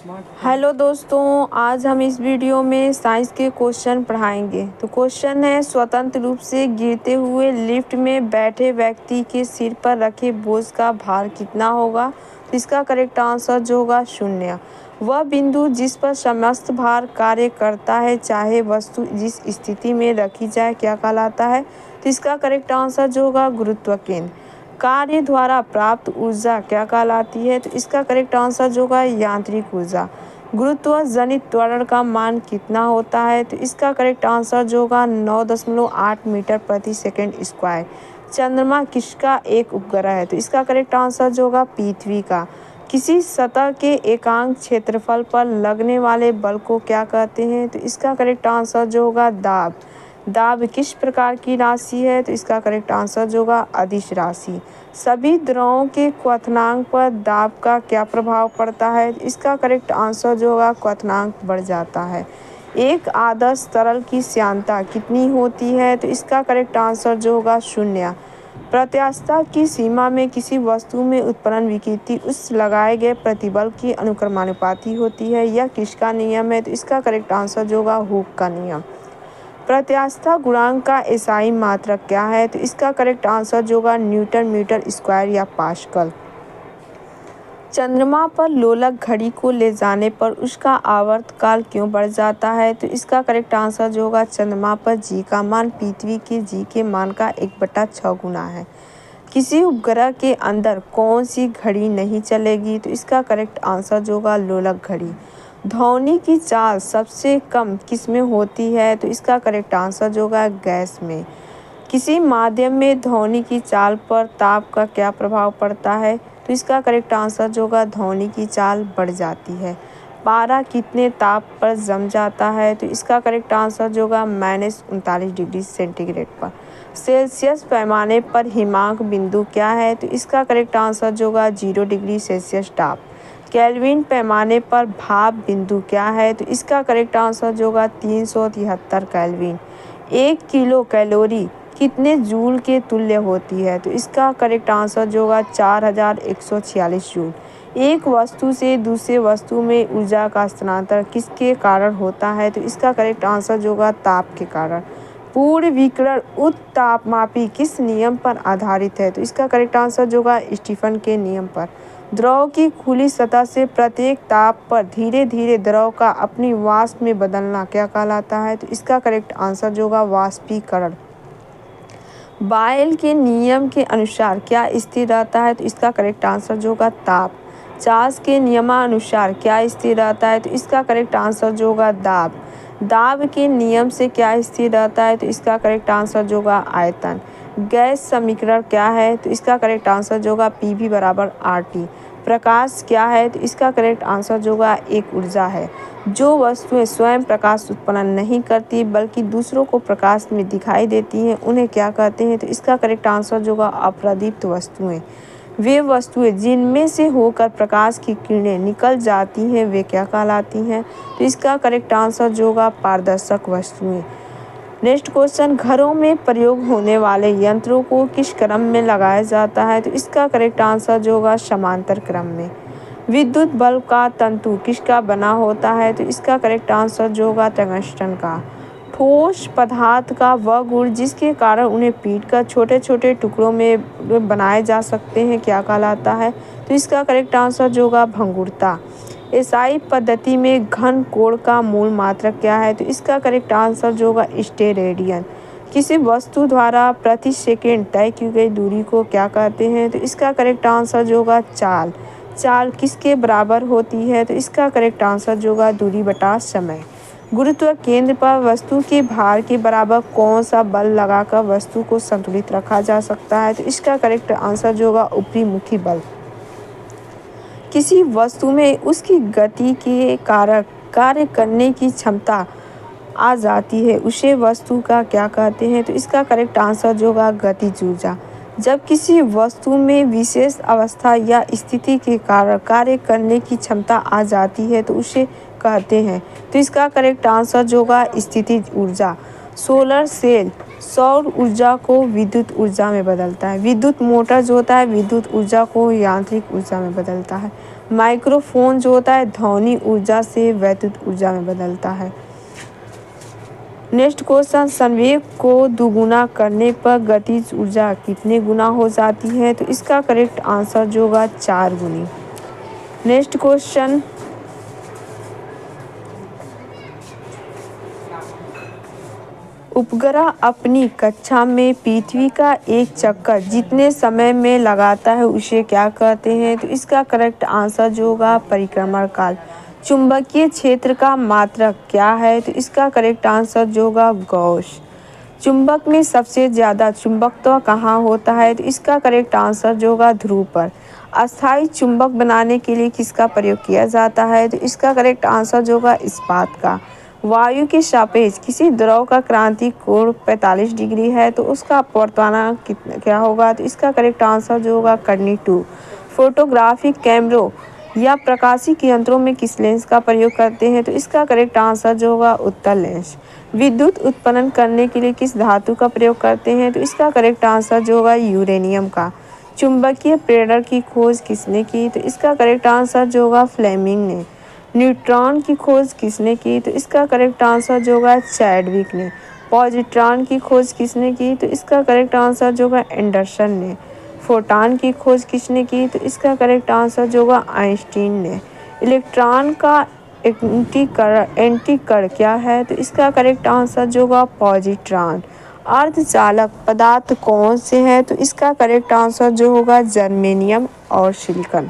Hello दोस्तों, आज हम इस वीडियो में साइंस के क्वेश्चन पढ़ाएंगे। तो क्वेश्चन है, स्वतंत्र रूप से गिरते हुए लिफ्ट में बैठे व्यक्ति के सिर पर रखे बोझ का भार कितना होगा। तो इसका करेक्ट आंसर जो होगा 0। वह बिंदु जिस पर समस्त भार कार्य करता है, चाहे वस्तु जिस स्थिति में रखी जाए, क्या कहलाता है। तो इसका करेक्ट आंसर जो होगा गुरुत्व केंद्र। कार्य द्वारा प्राप्त ऊर्जा क्या कहलाती है। तो इसका करेक्ट आंसर जो होगा यांत्रिक ऊर्जा। गुरुत्व जनित त्वरण का मान कितना होता है। तो इसका करेक्ट आंसर जो होगा 9.8 मीटर प्रति सेकंड स्क्वायर। चंद्रमा किसका एक उपग्रह है। तो इसका करेक्ट आंसर जो होगा पृथ्वी का। किसी सतह के एकांक क्षेत्रफल पर लगने वाले बल को क्या कहते हैं। तो इसका करेक्ट आंसर जो होगा दाब। दाब किस प्रकार की राशि है। तो इसका करेक्ट आंसर जो होगा अदिश राशि। सभी द्रवों के क्वथनांक पर दाब का क्या प्रभाव पड़ता है। इसका करेक्ट आंसर जो होगा क्वथनांक बढ़ जाता है। एक आदर्श तरल की श्यानता कितनी होती है। तो इसका करेक्ट आंसर जो होगा 0। प्रत्यास्थता की सीमा में किसी वस्तु में उत्पन्न विकृति उस लगाए गए प्रतिबल की अनुक्रमानुपाती होती है। यह किसका नियम है। तो इसका करेक्ट आंसर जो होगा हुक का नियम। प्रत्यास्थता गुणांक का एसआई मात्रक क्या है। तो इसका करेक्ट आंसर जो होगा न्यूटन मीटर स्क्वायर या पास्कल। चंद्रमा पर लोलक घड़ी को ले जाने पर उसका आवर्तकाल क्यों बढ़ जाता है। तो इसका करेक्ट आंसर जो होगा चंद्रमा पर जी का मान पृथ्वी के जी के मान का 1/6 गुना है। किसी उपग्रह के अंदर कौन सी घड़ी नहीं चलेगी। तो इसका करेक्ट आंसर जो होगा लोलक घड़ी। ध्वनि की चाल सबसे कम किस में होती है। तो इसका करेक्ट आंसर जो होगा गैस में। किसी माध्यम में ध्वनि की चाल पर ताप का क्या प्रभाव पड़ता है। तो इसका करेक्ट आंसर जो होगा ध्वनि की चाल बढ़ जाती है। पारा कितने ताप पर जम जाता है। तो इसका करेक्ट आंसर जो होगा -39 डिग्री सेंटीग्रेड पर। सेल्सियस पैमाने पर हिमांक बिंदु क्या है। तो इसका करेक्ट आंसर जो होगा 0 डिग्री सेल्सियस टॉप। केल्विन पैमाने पर भाप बिंदु क्या है। तो इसका करेक्ट आंसर जो होगा 373 केल्विन। 1 किलो कैलोरी कितने जूल के तुल्य होती है। तो इसका करेक्ट आंसर जो होगा 4146 जूल। एक वस्तु से दूसरे वस्तु में ऊर्जा का स्थानांतरण किसके कारण होता है। तो इसका करेक्ट आंसर जो होगा ताप के कारण। पूर्ण विकिरण उत्तापमापी किस नियम पर आधारित है। तो इसका करेक्ट आंसर जो होगा स्टीफन के नियम पर। द्रव की खुली सतह से प्रत्येक ताप पर धीरे धीरे द्रव का अपनी वाष्प में बदलना क्या कहलाता है। तो इसका करेक्ट आंसर जो होगा वाष्पीकरण। बायल के नियम के अनुसार क्या स्थिर रहता है। तो इसका करेक्ट आंसर जो होगा ताप। चार्ल्स के नियमानुसार क्या स्थिर रहता है। तो इसका करेक्ट आंसर जो होगा दाब। दाब के नियम से क्या स्थिर रहता है। तो इसका करेक्ट आंसर जो होगा आयतन। गैस समीकरण क्या है। तो इसका करेक्ट आंसर जो होगा PV = RT। प्रकाश क्या है। तो इसका करेक्ट आंसर जो होगा एक ऊर्जा है। जो वस्तुएं स्वयं प्रकाश उत्पन्न नहीं करती बल्कि दूसरों को प्रकाश में दिखाई देती हैं, उन्हें क्या कहते हैं। तो इसका करेक्ट आंसर जो होगा अप्रदीप्त वस्तुएं। वे वस्तुएं जिनमें से होकर प्रकाश की किरणें निकल जाती हैं, वे क्या कहलाती हैं। तो इसका करेक्ट आंसर जो होगा पारदर्शक वस्तुएं। नेक्स्ट क्वेश्चन, घरों में प्रयोग होने वाले यंत्रों को किस क्रम में लगाया जाता है। तो इसका करेक्ट आंसर जो होगा समांतर क्रम में। विद्युत बल्ब का तंतु किसका बना होता है। तो इसका करेक्ट आंसर जो होगा टंगस्टन का। ठोस पदार्थ का वह गुण जिसके कारण उन्हें पीटकर छोटे छोटे टुकड़ों में बनाए जा सकते हैं, क्या कहलाता है। तो इसका करेक्ट आंसर जो होगा भंगुरता। एसआई पद्धति में घन कोण का मूल मात्रक क्या है। तो इसका करेक्ट आंसर जो होगा स्टेरेडियन। किसी वस्तु द्वारा प्रति सेकंड तय की गई दूरी को क्या कहते हैं। तो इसका करेक्ट आंसर जो होगा चाल। चाल किसके बराबर होती है। तो इसका करेक्ट आंसर जो होगा दूरी बटा समय। गुरुत्व केंद्र पर वस्तु के भार के बराबर कौन सा बल लगाकर वस्तु को संतुलित रखा जा सकता है। तो इसका करेक्ट आंसर जो होगा ऊपरीमुखी बल। किसी वस्तु में उसकी गति के कारण कार्य करने की क्षमता आ जाती है, उसे वस्तु का क्या कहते हैं। तो इसका करेक्ट आंसर जो होगा गतिज ऊर्जा। जब किसी वस्तु में विशेष अवस्था या स्थिति के कारण कार्य करने की क्षमता आ जाती है, तो उसे कहते हैं। तो इसका करेक्ट आंसर जो होगा स्थितिज ऊर्जा। सोलर सेल सौर ऊर्जा को विद्युत ऊर्जा में बदलता है। विद्युत मोटर जो होता है विद्युत ऊर्जा को यांत्रिक ऊर्जा में बदलता है। माइक्रोफोन जो होता है ध्वनि ऊर्जा से वैद्युत ऊर्जा में बदलता है। नेक्स्ट क्वेश्चन, संवेग को दुगुना करने पर गतिज ऊर्जा कितने गुना हो जाती है? तो इसका करेक्ट आंसर जो होगा 4 गुनी। नेक्स्ट क्वेश्चन, उपग्रह अपनी कक्षा में पृथ्वी का एक चक्कर जितने समय में लगाता है उसे क्या कहते हैं? तो इसका करेक्ट आंसर जो होगा परिक्रमण काल। चुंबकीय क्षेत्र का मात्रक क्या है? तो इसका करेक्ट आंसर जो होगा गॉस। चुंबक में सबसे ज़्यादा चुंबकत्व कहाँ होता है? तो इसका करेक्ट आंसर जो होगा ध्रुव पर। अस्थायी चुंबक बनाने के लिए किसका प्रयोग किया जाता है? तो इसका करेक्ट आंसर जो होगा इस्पात का। वायु के सापेक्ष किसी द्रव का क्रांतिक कोण 45 डिग्री है तो उसका अपवर्तनांक कितना क्या होगा? तो इसका करेक्ट आंसर जो होगा कर्णी 2। फोटोग्राफिक कैमरों या प्रकाशिक यंत्रों में किस लेंस का प्रयोग करते हैं? तो इसका करेक्ट आंसर जो होगा उत्तल लेंस। विद्युत उत्पन्न करने के लिए किस धातु का प्रयोग करते हैं? तो इसका करेक्ट आंसर जो होगा यूरेनियम का। चुंबकीय प्रेरक की खोज किसने की? तो इसका करेक्ट आंसर जो होगा फ्लेमिंग ने। न्यूट्रॉन की खोज किसने की? तो इसका करेक्ट आंसर जो होगा चैडविक ने। पॉजिट्रॉन की खोज किसने की? तो इसका करेक्ट आंसर जो होगा एंडरसन ने। फोटॉन की खोज किसने की? तो इसका करेक्ट आंसर जो होगा आइंस्टीन ने। इलेक्ट्रॉन का एंटीकण क्या है? तो इसका करेक्ट आंसर जो होगा पॉजिट्रॉन। अर्धचालक पदार्थ कौन से हैं? तो इसका करेक्ट आंसर जो होगा जर्मेनियम और सिलिकॉन।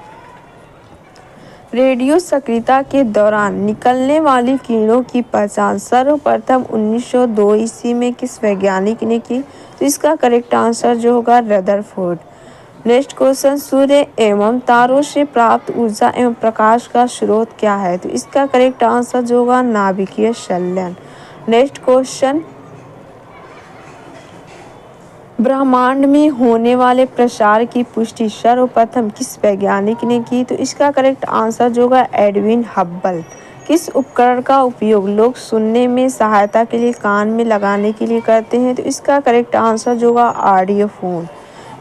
रेडियो सक्रियता के दौरान निकलने वाली किरणों की पहचान सर्वप्रथम 1902 ईस्वी में किस वैज्ञानिक ने की? तो इसका करेक्ट आंसर जो होगा रदरफोर्ड। नेक्स्ट क्वेश्चन, सूर्य एवं तारों से प्राप्त ऊर्जा एवं प्रकाश का स्रोत क्या है? तो इसका करेक्ट आंसर जो होगा नाभिकीय संलयन। नेक्स्ट क्वेश्चन, ब्रह्मांड में होने वाले प्रसार की पुष्टि सर्वप्रथम किस वैज्ञानिक ने की? तो इसका करेक्ट आंसर जो होगा एडविन हब्बल। किस उपकरण का उपयोग लोग सुनने में सहायता के लिए कान में लगाने के लिए करते हैं? तो इसका करेक्ट आंसर जो होगा ऑडियोफोन।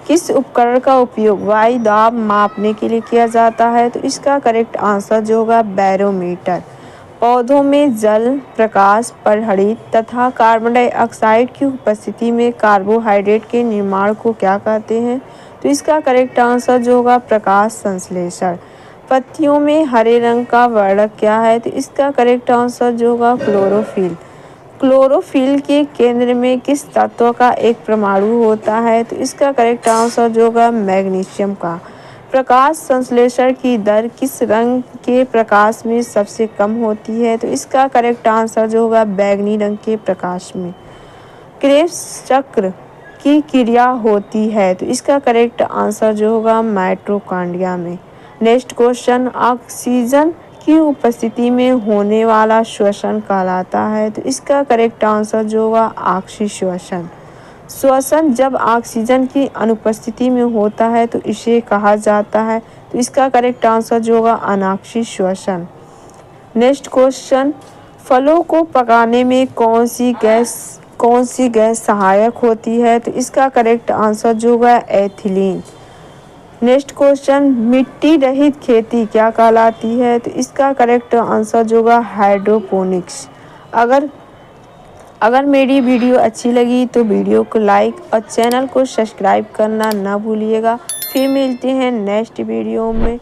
किस उपकरण का उपयोग वायु दाब मापने के लिए किया जाता है? तो इसका करेक्ट आंसर जो होगा बैरोमीटर। पौधों में जल, प्रकाश, परहरित तथा कार्बन डाइऑक्साइड की उपस्थिति में कार्बोहाइड्रेट के निर्माण को क्या कहते हैं? तो इसका करेक्ट आंसर जो होगा प्रकाश संश्लेषण। पत्तियों में हरे रंग का वर्णक क्या है? तो इसका करेक्ट आंसर जो होगा क्लोरोफिल। क्लोरोफिल के केंद्र में किस तत्व का एक परमाणु होता है? तो इसका करेक्ट आंसर जो होगा मैग्नीशियम का। प्रकाश संश्लेषण की दर किस रंग के प्रकाश में सबसे कम होती है? तो इसका करेक्ट आंसर जो होगा बैंगनी रंग के प्रकाश में। क्रेब्स चक्र की क्रिया होती है तो इसका करेक्ट आंसर जो होगा माइटोकॉन्ड्रिया में। नेक्स्ट क्वेश्चन, ऑक्सीजन की उपस्थिति में होने वाला श्वसन कहलाता है तो इसका करेक्ट आंसर जो होगा ऑक्सी श्वसन। श्वसन जब ऑक्सीजन की अनुपस्थिति में होता है तो इसे कहा जाता है तो इसका करेक्ट आंसर जो होगा अनाक्षी श्वसन। नेक्स्ट क्वेश्चन, फलों को पकाने में कौन सी गैस सहायक होती है? तो इसका करेक्ट आंसर जो होगा एथिलीन। नेक्स्ट क्वेश्चन, मिट्टी रहित खेती क्या कहलाती है? तो इसका करेक्ट आंसर जो होगा हाइड्रोपोनिक्स। अगर मेरी वीडियो अच्छी लगी तो वीडियो को लाइक और चैनल को सब्सक्राइब करना ना भूलिएगा। फिर मिलते हैं नेक्स्ट वीडियो में।